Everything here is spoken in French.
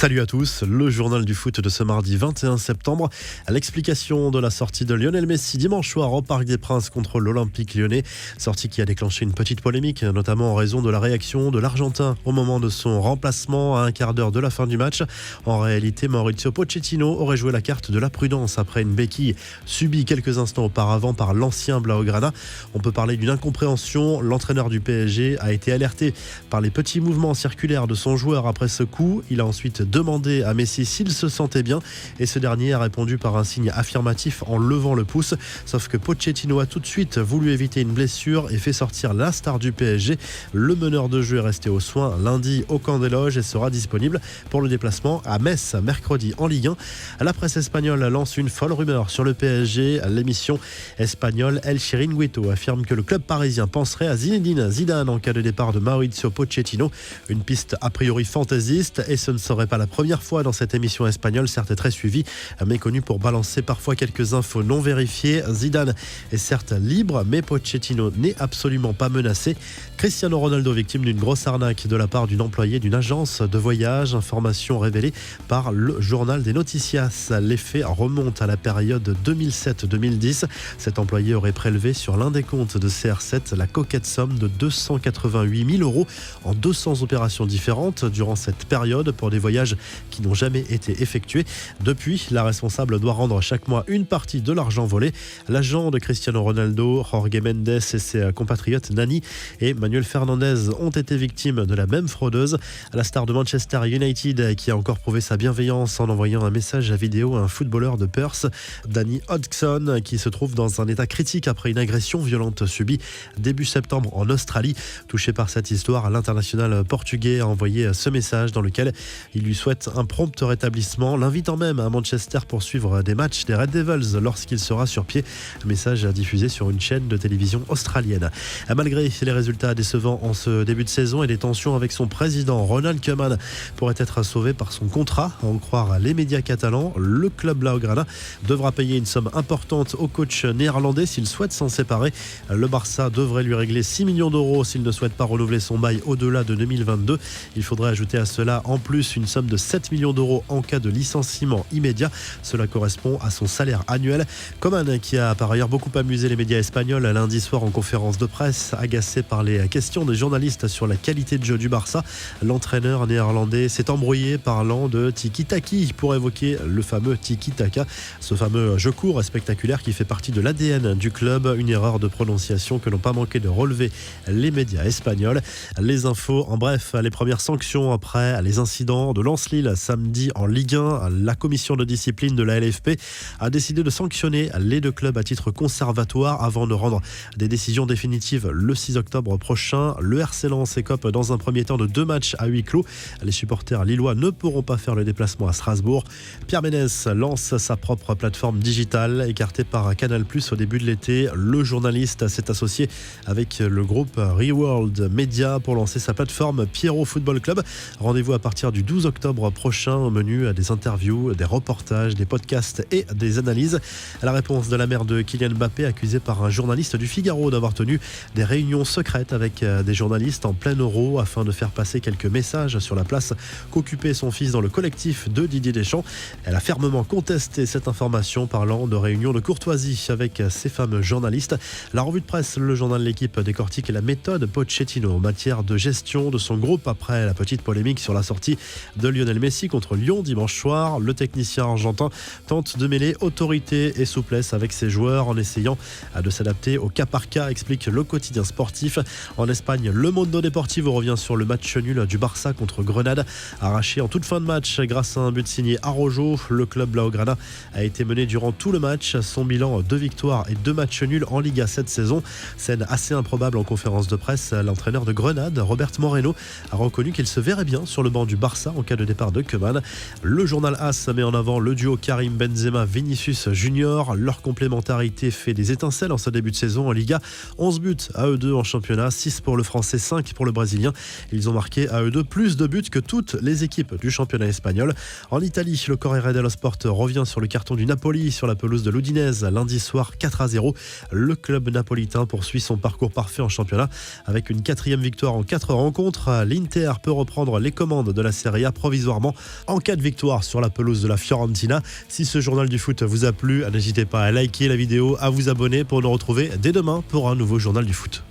Salut à tous, le journal du foot de ce mardi 21 septembre. L'explication de la sortie de Lionel Messi dimanche soir au Parc des Princes contre l'Olympique Lyonnais. Sortie qui a déclenché une petite polémique, notamment en raison de la réaction de l'Argentin au moment de son remplacement à un quart d'heure de la fin du match. En réalité, Mauricio Pochettino aurait joué la carte de la prudence après une béquille subie quelques instants auparavant par l'ancien Blaugrana. On peut parler d'une incompréhension. L'entraîneur du PSG a été alerté par les petits mouvements circulaires de son joueur après ce coup. Il a ensuite demandé à Messi s'il se sentait bien et ce dernier a répondu par un signe affirmatif en levant le pouce. Sauf que Pochettino a tout de suite voulu éviter une blessure et fait sortir la star du PSG. Le meneur de jeu est resté aux soins lundi au camp des loges et sera disponible pour le déplacement à Metz mercredi en Ligue 1. La presse espagnole lance une folle rumeur sur le PSG. L'émission espagnole El Chiringuito affirme que le club parisien penserait à Zinedine Zidane en cas de départ de Mauricio Pochettino. Une piste a priori fantaisiste et ce ne serait pas la première fois dans cette émission espagnole, certes très suivie, mais connue pour balancer parfois quelques infos non vérifiées. Zidane est certes libre, mais Pochettino n'est absolument pas menacé. Cristiano Ronaldo victime d'une grosse arnaque de la part d'une employée d'une agence de voyage. Information révélée par le journal des Noticias. Les faits remontent à la période 2007-2010. Cet employé aurait prélevé sur l'un des comptes de CR7 la coquette somme de 288 000 € en 200 opérations différentes durant cette période pour des voyages qui n'ont jamais été effectués. Depuis, la responsable doit rendre chaque mois une partie de l'argent volé. L'agent de Cristiano Ronaldo, Jorge Mendes et ses compatriotes Nani et Manuel Fernandez ont été victimes de la même fraudeuse. La star de Manchester United qui a encore prouvé sa bienveillance en envoyant un message à vidéo à un footballeur de Perth, Danny Hodgson, qui se trouve dans un état critique après une agression violente subie début septembre en Australie. Touché par cette histoire, l'international portugais a envoyé ce message dans lequel il lui souhaite un prompt rétablissement, l'invitant même à Manchester pour suivre des matchs des Red Devils lorsqu'il sera sur pied. Un message diffusé sur une chaîne de télévision australienne. Malgré les résultats décevants en ce début de saison et les tensions avec son président, Ronald Koeman pourrait être sauvé par son contrat. À en croire les médias catalans, le club Blaugrana devra payer une somme importante au coach néerlandais s'il souhaite s'en séparer. Le Barça devrait lui régler 6 millions d'euros s'il ne souhaite pas renouveler son bail au-delà de 2022. Il faudrait ajouter à cela en plus une somme de 7 millions d'euros en cas de licenciement immédiat. Cela correspond à son salaire annuel. Koeman, qui a par ailleurs beaucoup amusé les médias espagnols lundi soir en conférence de presse, agacé par les questions des journalistes sur la qualité de jeu du Barça, l'entraîneur néerlandais s'est embrouillé parlant de tiki-taki pour évoquer le fameux tiki-taka, ce fameux jeu court et spectaculaire qui fait partie de l'ADN du club. Une erreur de prononciation que n'ont pas manqué de relever les médias espagnols. Les infos, en bref, les premières sanctions après les incidents de Lens-Lille samedi en Ligue 1. La commission de discipline de la LFP a décidé de sanctionner les deux clubs à titre conservatoire avant de rendre des décisions définitives le 6 octobre prochain. Le RC Lens écope dans un premier temps de 2 matchs à huis clos. Les supporters lillois ne pourront pas faire le déplacement à Strasbourg. Pierre Ménès lance sa propre plateforme digitale écartée par Canal+ au début de l'été. Le journaliste s'est associé avec le groupe Reworld Media pour lancer sa plateforme Pierrot Football Club. Rendez-vous à partir du 12 octobre prochain au menu des interviews, des reportages, des podcasts et des analyses. La réponse de la mère de Kylian Mbappé, accusée par un journaliste du Figaro d'avoir tenu des réunions secrètes avec des journalistes en plein Euro afin de faire passer quelques messages sur la place qu'occupait son fils dans le collectif de Didier Deschamps. Elle a fermement contesté cette information, parlant de réunions de courtoisie avec ces fameux journalistes. La revue de presse, le journal L'Équipe décortique la méthode Pochettino en matière de gestion de son groupe après la petite polémique sur la sortie de Lionel Messi contre Lyon dimanche soir. Le technicien argentin tente de mêler autorité et souplesse avec ses joueurs en essayant de s'adapter au cas par cas, explique le quotidien sportif. En Espagne, le Mundo Deportivo revient sur le match nul du Barça contre Grenade, arraché en toute fin de match grâce à un but signé Araujo. Le club Blaugrana a été mené durant tout le match. Son bilan, 2 victoires et 2 matchs nuls en Liga cette saison. Scène assez improbable en conférence de presse. L'entraîneur de Grenade, Robert Moreno, a reconnu qu'il se verrait bien sur le banc du Barça en cas de départ de Koeman. Le journal AS met en avant le duo Karim Benzema-Vinicius Junior. Leur complémentarité fait des étincelles en ce début de saison en Liga. 11 buts à eux deux en championnat, 6 pour le Français, 5 pour le Brésilien. Ils ont marqué à eux deux plus de buts que toutes les équipes du championnat espagnol. En Italie, le Corriere dello Sport revient sur le carton du Napoli sur la pelouse de l'Udinese lundi soir 4-0. Le club napolitain poursuit son parcours parfait en championnat avec une 4e victoire en 4 rencontres. L'Inter peut reprendre les commandes de la Serie A, provisoirement en cas de victoire sur la pelouse de la Fiorentina. Si ce journal du foot vous a plu, n'hésitez pas à liker la vidéo, à vous abonner pour nous retrouver dès demain pour un nouveau journal du foot.